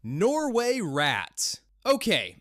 Norway Rat. Okay,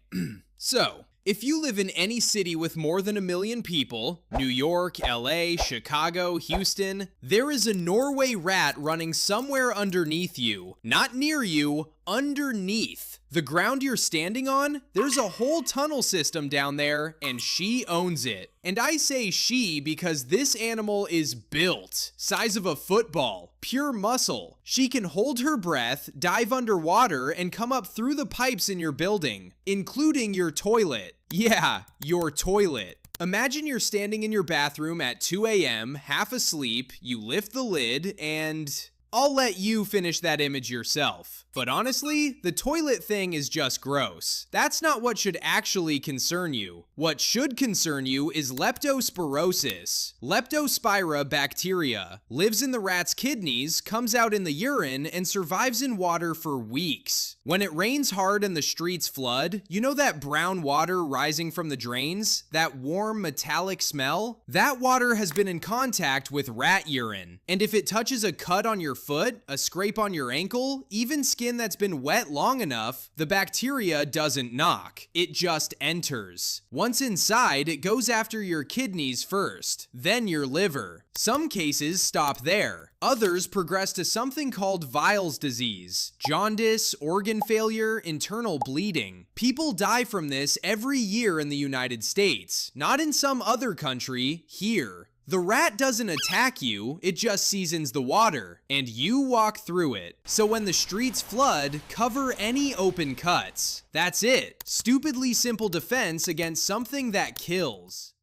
so if you live in any city with more than 1 million people, New York, LA, Chicago, Houston, there is a Norway rat running somewhere underneath you. Not near you, underneath. The ground you're standing on, there's a whole tunnel system down there, and she owns it. And I say she because this animal is built, size of a football, pure muscle. She can hold her breath, dive underwater, and come up through the pipes in your building, including your toilet. Yeah, your toilet. Imagine you're standing in your bathroom at 2 a.m., half asleep, you lift the lid, and I'll let you finish that image yourself. But honestly, the toilet thing is just gross. That's not what should actually concern you. What should concern you is Leptospirosis. Leptospira bacteria lives in the rat's kidneys, comes out in the urine, and survives in water for weeks. When it rains hard and the streets flood, you know that brown water rising from the drains? That warm metallic smell? That water has been in contact with rat urine. And if it touches a cut on your foot, a scrape on your ankle, even skin that's been wet long enough, the bacteria doesn't knock. It just enters. Once inside, it goes after your kidneys first, then your liver. Some cases stop there. Others progress to something called Weil's disease, jaundice, organ failure, internal bleeding. People die from this every year in the United States, not in some other country, here. The rat doesn't attack you, it just seasons the water, and you walk through it. So when the streets flood, cover any open cuts. That's it. Stupidly simple defense against something that kills.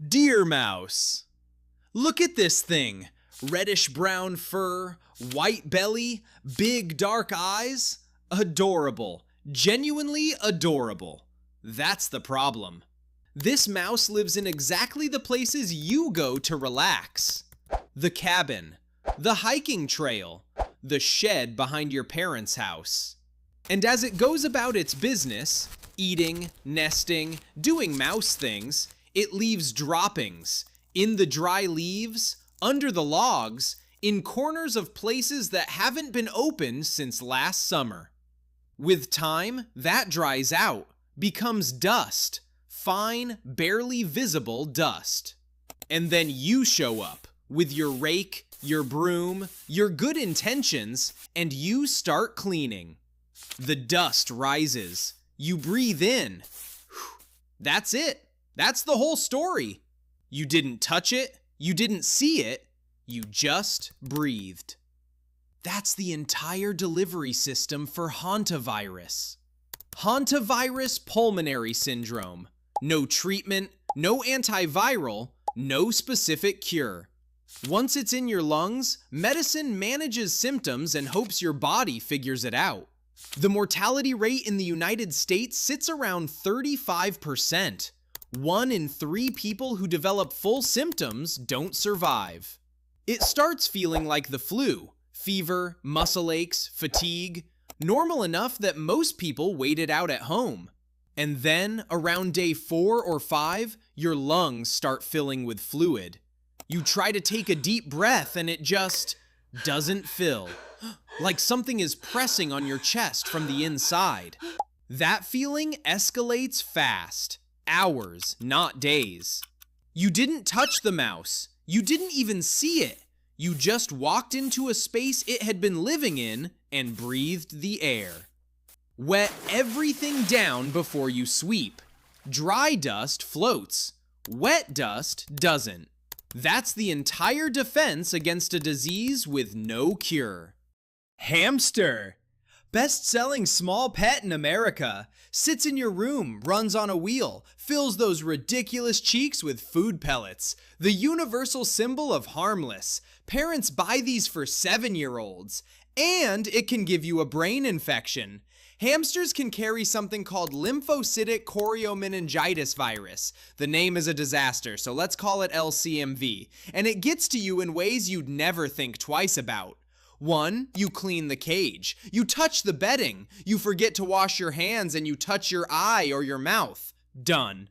Deer mouse. Look at this thing. Reddish brown fur, white belly, big dark eyes. Adorable. Genuinely adorable. That's the problem. This mouse lives in exactly the places you go to relax. The cabin, the hiking trail, the shed behind your parents' house. And as it goes about its business, eating, nesting, doing mouse things, it leaves droppings in the dry leaves, under the logs, in corners of places that haven't been opened since last summer. With time, that dries out, becomes dust. Fine, barely visible dust. And then you show up with your rake, your broom, your good intentions, and you start cleaning. The dust rises. You breathe in. That's it. That's the whole story. You didn't touch it. You didn't see it. You just breathed. That's the entire delivery system for Hantavirus. Hantavirus pulmonary syndrome. No treatment, no antiviral, no specific cure. Once it's in your lungs, medicine manages symptoms and hopes your body figures it out. The mortality rate in the United States sits around 35%. 1 in 3 people who develop full symptoms don't survive. It starts feeling like the flu, fever, muscle aches, fatigue, normal enough that most people wait it out at home. And then, around day 4 or 5, your lungs start filling with fluid. You try to take a deep breath and it just doesn't fill. Like something is pressing on your chest from the inside. That feeling escalates fast. Hours, not days. You didn't touch the mouse. You didn't even see it. You just walked into a space it had been living in and breathed the air. Wet everything down before you sweep. Dry dust floats. Wet dust doesn't. That's the entire defense against a disease with no cure. Hamster. Best-selling small pet in America. Sits in your room, runs on a wheel, fills those ridiculous cheeks with food pellets. The universal symbol of harmless. Parents buy these for 7-year-olds. And it can give you a brain infection. Hamsters can carry something called lymphocytic choriomeningitis virus. The name is a disaster, so let's call it LCMV. And it gets to you in ways you'd never think twice about. 1, you clean the cage. You touch the bedding. You forget to wash your hands and you touch your eye or your mouth. Done.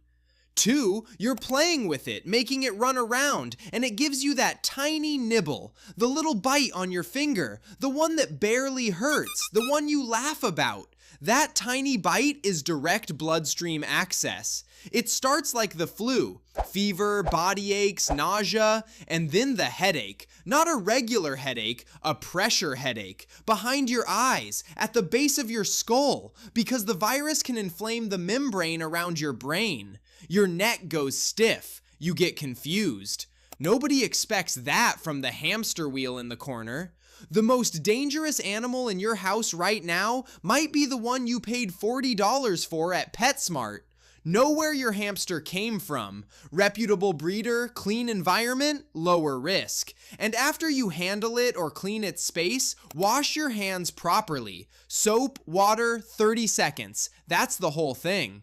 2, you're playing with it, making it run around, and it gives you that tiny nibble, the little bite on your finger, the one that barely hurts, the one you laugh about. That tiny bite is direct bloodstream access. It starts like the flu, fever, body aches, nausea, and then the headache. Not a regular headache, a pressure headache, behind your eyes, at the base of your skull, because the virus can inflame the membrane around your brain. Your neck goes stiff, you get confused. Nobody expects that from the hamster wheel in the corner. The most dangerous animal in your house right now might be the one you paid $40 for at PetSmart. Know where your hamster came from. Reputable breeder, clean environment, lower risk. And after you handle it or clean its space, wash your hands properly. Soap, water, 30 seconds. That's the whole thing.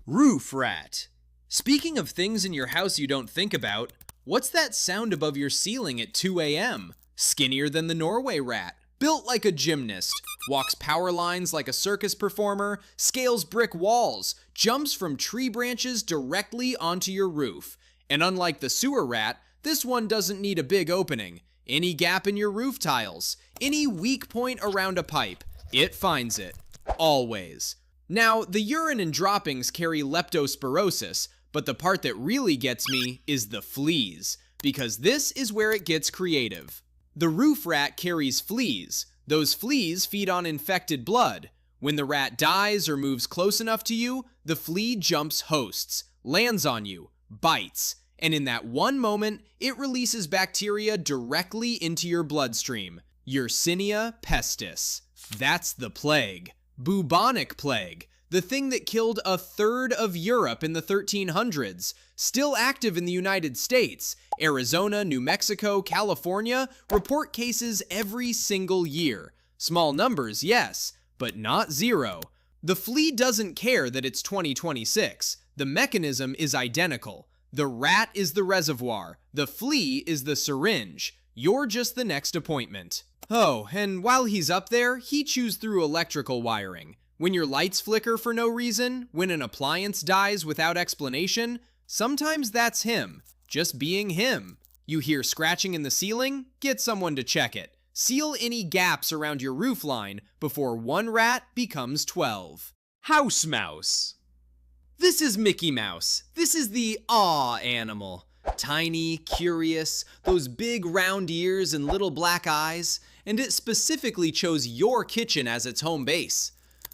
Roof rat. Speaking of things in your house you don't think about, what's that sound above your ceiling at 2 a.m.? Skinnier than the Norway rat. Built like a gymnast, walks power lines like a circus performer, scales brick walls, jumps from tree branches directly onto your roof. And unlike the sewer rat, this one doesn't need a big opening. Any gap in your roof tiles, any weak point around a pipe, it finds it. Always. Now, the urine and droppings carry leptospirosis, but the part that really gets me is the fleas, because this is where it gets creative. The roof rat carries fleas. Those fleas feed on infected blood. When the rat dies or moves close enough to you, the flea jumps hosts, lands on you, bites, and in that one moment, it releases bacteria directly into your bloodstream. Yersinia pestis. That's the plague. Bubonic plague. The thing that killed a third of Europe in the 1300s, still active in the United States. Arizona, New Mexico, California report cases every single year. Small numbers, yes, but not zero. The flea doesn't care that it's 2026. The mechanism is identical. The rat is the reservoir. The flea is the syringe. You're just the next appointment. Oh, and while he's up there, he chews through electrical wiring. When your lights flicker for no reason, when an appliance dies without explanation, sometimes that's him, just being him. You hear scratching in the ceiling? Get someone to check it. Seal any gaps around your roof line before one rat becomes 12. House mouse. This is Mickey Mouse. This is the awe animal. Tiny, curious, those big round ears and little black eyes, and it specifically chose your kitchen as its home base.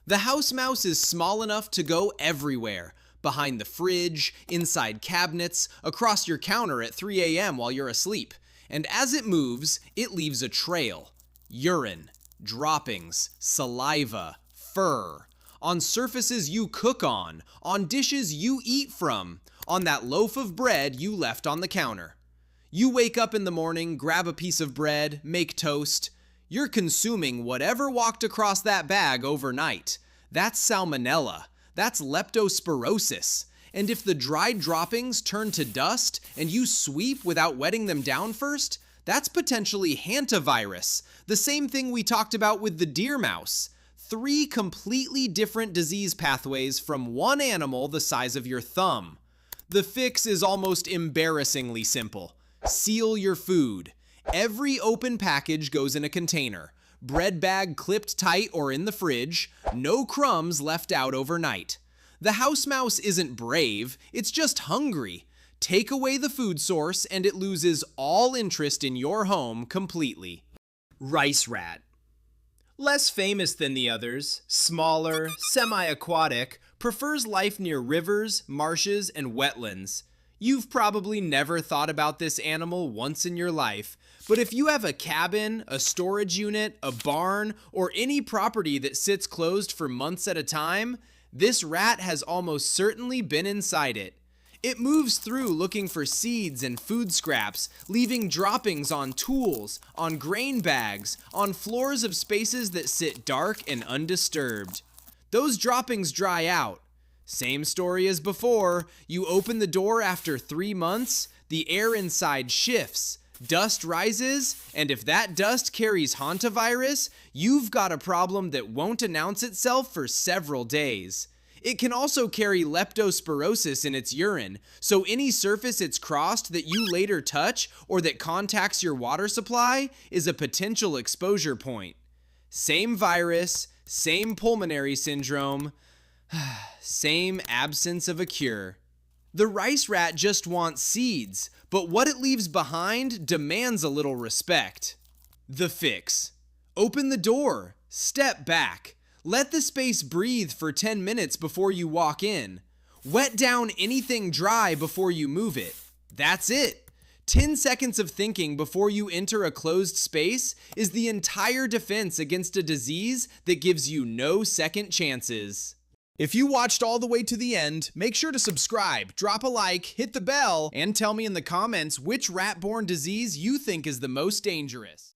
The house mouse is small enough to go everywhere. Behind the fridge, inside cabinets, across your counter at 3 a.m. while you're asleep. And as it moves, it leaves a trail. Urine, droppings, saliva, fur. On surfaces you cook on dishes you eat from, on that loaf of bread you left on the counter. You wake up in the morning, grab a piece of bread, make toast. You're consuming whatever walked across that bag overnight. That's salmonella. That's leptospirosis. And if the dried droppings turn to dust and you sweep without wetting them down first, that's potentially Hantavirus, the same thing we talked about with the deer mouse. 3 completely different disease pathways from one animal the size of your thumb. The fix is almost embarrassingly simple. Seal your food. Every open package goes in a container. Bread bag clipped tight or in the fridge. No crumbs left out overnight. The house mouse isn't brave, it's just hungry. Take away the food source and it loses all interest in your home completely. Rice rat. Less famous than the others, smaller, semi-aquatic, prefers life near rivers, marshes, and wetlands. You've probably never thought about this animal once in your life, but if you have a cabin, a storage unit, a barn, or any property that sits closed for months at a time, this rat has almost certainly been inside it. It moves through looking for seeds and food scraps, leaving droppings on tools, on grain bags, on floors of spaces that sit dark and undisturbed. Those droppings dry out. Same story as before. You open the door after 3 months, the air inside shifts, dust rises, and if that dust carries hantavirus, you've got a problem that won't announce itself for several days. It can also carry leptospirosis in its urine, so any surface it's crossed that you later touch or that contacts your water supply is a potential exposure point. Same virus, Same pulmonary syndrome. Same absence of a cure. The rice rat just wants seeds, but what it leaves behind demands a little respect. The fix. Open the door. Step back. Let the space breathe for 10 minutes before you walk in. Wet down anything dry before you move it. That's it. 10 seconds of thinking before you enter a closed space is the entire defense against a disease that gives you no second chances. If you watched all the way to the end, make sure to subscribe, drop a like, hit the bell, and tell me in the comments which rat-borne disease you think is the most dangerous.